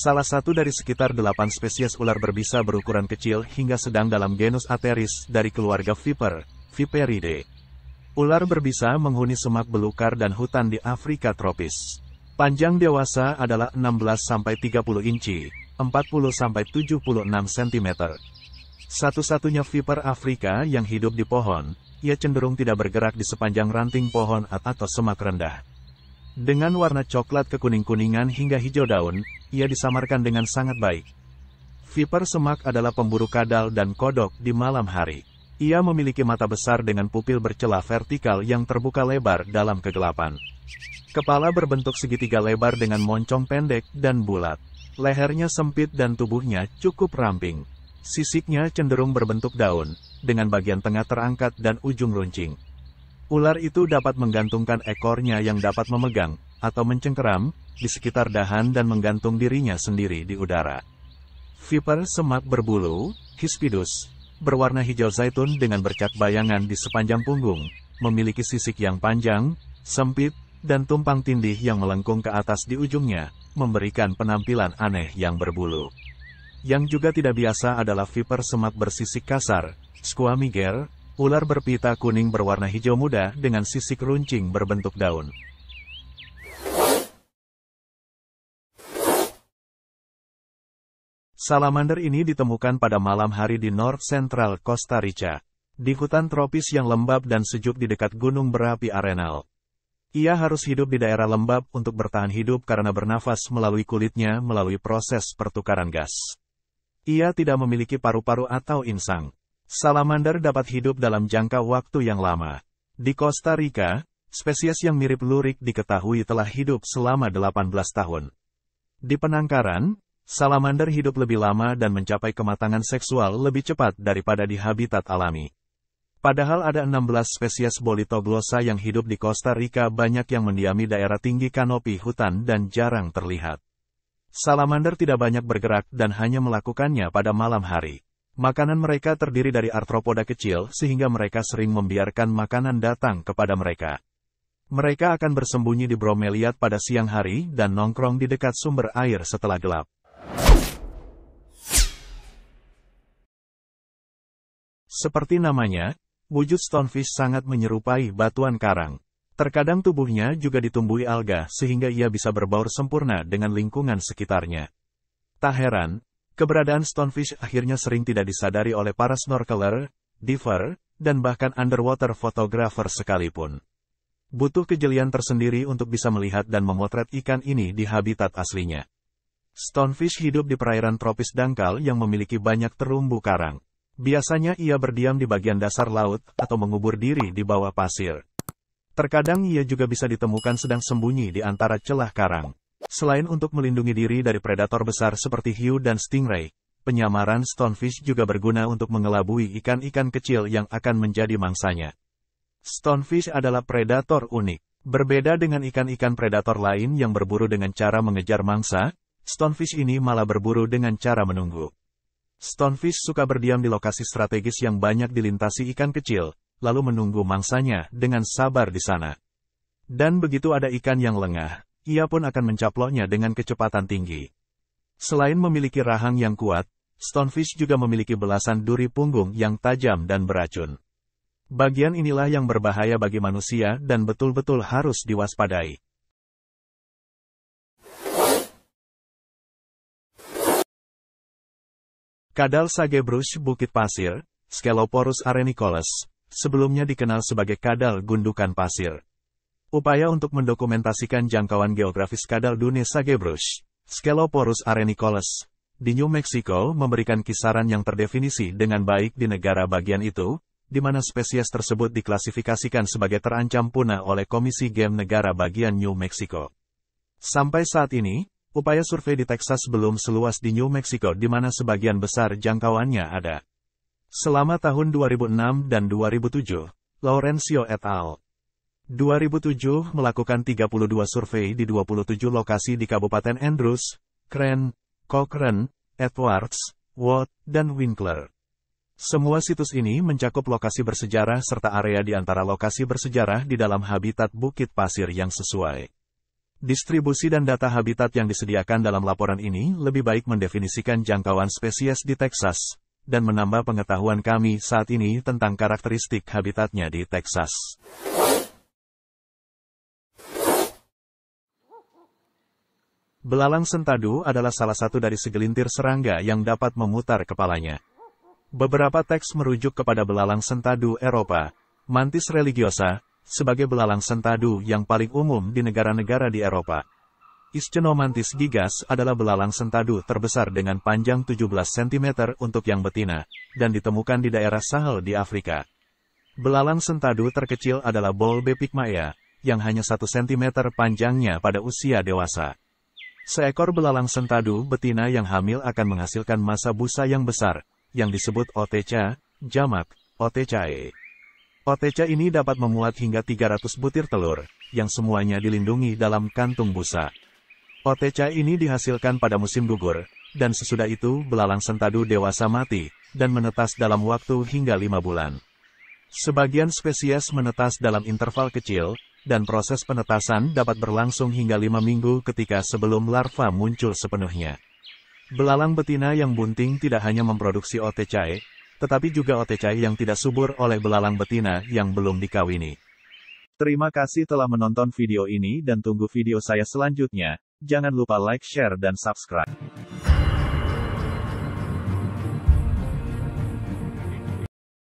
Salah satu dari sekitar 8 spesies ular berbisa berukuran kecil hingga sedang dalam genus Ateris dari keluarga Viper, Viperidae. Ular berbisa menghuni semak belukar dan hutan di Afrika tropis. Panjang dewasa adalah 16-30 inci, 40-76 cm. Satu-satunya viper Afrika yang hidup di pohon, ia cenderung tidak bergerak di sepanjang ranting pohon atau semak rendah. Dengan warna coklat kekuning-kuningan hingga hijau daun, ia disamarkan dengan sangat baik. Viper semak adalah pemburu kadal dan kodok di malam hari. Ia memiliki mata besar dengan pupil bercelah vertikal yang terbuka lebar dalam kegelapan. Kepala berbentuk segitiga lebar dengan moncong pendek dan bulat. Lehernya sempit dan tubuhnya cukup ramping. Sisiknya cenderung berbentuk daun, dengan bagian tengah terangkat dan ujung runcing. Ular itu dapat menggantungkan ekornya yang dapat memegang, atau mencengkeram, di sekitar dahan dan menggantung dirinya sendiri di udara. Viper semak berbulu, Hispidus, berwarna hijau zaitun dengan bercak bayangan di sepanjang punggung, memiliki sisik yang panjang, sempit, dan tumpang tindih yang melengkung ke atas di ujungnya, memberikan penampilan aneh yang berbulu. Yang juga tidak biasa adalah viper semak bersisik kasar, Squamiger, ular berpita kuning berwarna hijau muda dengan sisik runcing berbentuk daun. Salamander ini ditemukan pada malam hari di North Central Costa Rica, di hutan tropis yang lembab dan sejuk di dekat gunung berapi Arenal. Ia harus hidup di daerah lembab untuk bertahan hidup karena bernafas melalui kulitnya melalui proses pertukaran gas. Ia tidak memiliki paru-paru atau insang. Salamander dapat hidup dalam jangka waktu yang lama. Di Costa Rica, spesies yang mirip lurik diketahui telah hidup selama 18 tahun. Di penangkaran, salamander hidup lebih lama dan mencapai kematangan seksual lebih cepat daripada di habitat alami. Padahal ada 16 spesies Bolitoglossa yang hidup di Costa Rica, banyak yang mendiami daerah tinggi kanopi hutan dan jarang terlihat. Salamander tidak banyak bergerak dan hanya melakukannya pada malam hari. Makanan mereka terdiri dari arthropoda kecil sehingga mereka sering membiarkan makanan datang kepada mereka. Mereka akan bersembunyi di bromeliad pada siang hari dan nongkrong di dekat sumber air setelah gelap. Seperti namanya, wujud stonefish sangat menyerupai batuan karang. Terkadang tubuhnya juga ditumbuhi alga sehingga ia bisa berbaur sempurna dengan lingkungan sekitarnya. Tak heran, keberadaan stonefish akhirnya sering tidak disadari oleh para snorkeler, diver, dan bahkan underwater photographer sekalipun. Butuh kejelian tersendiri untuk bisa melihat dan memotret ikan ini di habitat aslinya. Stonefish hidup di perairan tropis dangkal yang memiliki banyak terumbu karang. Biasanya ia berdiam di bagian dasar laut atau mengubur diri di bawah pasir. Terkadang ia juga bisa ditemukan sedang sembunyi di antara celah karang. Selain untuk melindungi diri dari predator besar seperti hiu dan stingray, penyamaran stonefish juga berguna untuk mengelabui ikan-ikan kecil yang akan menjadi mangsanya. Stonefish adalah predator unik. Berbeda dengan ikan-ikan predator lain yang berburu dengan cara mengejar mangsa, stonefish ini malah berburu dengan cara menunggu. Stonefish suka berdiam di lokasi strategis yang banyak dilintasi ikan kecil, lalu menunggu mangsanya dengan sabar di sana. Dan begitu ada ikan yang lengah, ia pun akan mencaploknya dengan kecepatan tinggi. Selain memiliki rahang yang kuat, stonefish juga memiliki belasan duri punggung yang tajam dan beracun. Bagian inilah yang berbahaya bagi manusia dan betul-betul harus diwaspadai. Kadal sagebrush bukit pasir, Sceloporus arenicolus, sebelumnya dikenal sebagai kadal gundukan pasir. Upaya untuk mendokumentasikan jangkauan geografis kadal dunia sagebrush, Sceloporus arenicolus, di New Mexico memberikan kisaran yang terdefinisi dengan baik di negara bagian itu, di mana spesies tersebut diklasifikasikan sebagai terancam punah oleh Komisi Game Negara Bagian New Mexico. Sampai saat ini, upaya survei di Texas belum seluas di New Mexico di mana sebagian besar jangkauannya ada. Selama tahun 2006 dan 2007, Laurencio et al. 2007 melakukan 32 survei di 27 lokasi di Kabupaten Andrews, Crane, Cochrane, Edwards, Watt, dan Winkler. Semua situs ini mencakup lokasi bersejarah serta area di antara lokasi bersejarah di dalam habitat bukit pasir yang sesuai. Distribusi dan data habitat yang disediakan dalam laporan ini lebih baik mendefinisikan jangkauan spesies di Texas, dan menambah pengetahuan kami saat ini tentang karakteristik habitatnya di Texas. Belalang sentadu adalah salah satu dari segelintir serangga yang dapat memutar kepalanya. Beberapa teks merujuk kepada belalang sentadu Eropa, Mantis religiosa, sebagai belalang sentadu yang paling umum di negara-negara di Eropa. Ischenomantis gigas adalah belalang sentadu terbesar dengan panjang 17 cm untuk yang betina, dan ditemukan di daerah Sahel di Afrika. Belalang sentadu terkecil adalah Bolbe pygmaea, yang hanya 1 cm panjangnya pada usia dewasa. Seekor belalang sentadu betina yang hamil akan menghasilkan massa busa yang besar, yang disebut oteca, jamak, otecae. Oteca ini dapat memuat hingga 300 butir telur, yang semuanya dilindungi dalam kantung busa. Oteca ini dihasilkan pada musim gugur, dan sesudah itu belalang sentadu dewasa mati, dan menetas dalam waktu hingga 5 bulan. Sebagian spesies menetas dalam interval kecil, dan proses penetasan dapat berlangsung hingga 5 minggu ketika sebelum larva muncul sepenuhnya. Belalang betina yang bunting tidak hanya memproduksi otecae, tetapi juga otecae yang tidak subur oleh belalang betina yang belum dikawini. Terima kasih telah menonton video ini dan tunggu video saya selanjutnya. Jangan lupa like, share, dan subscribe.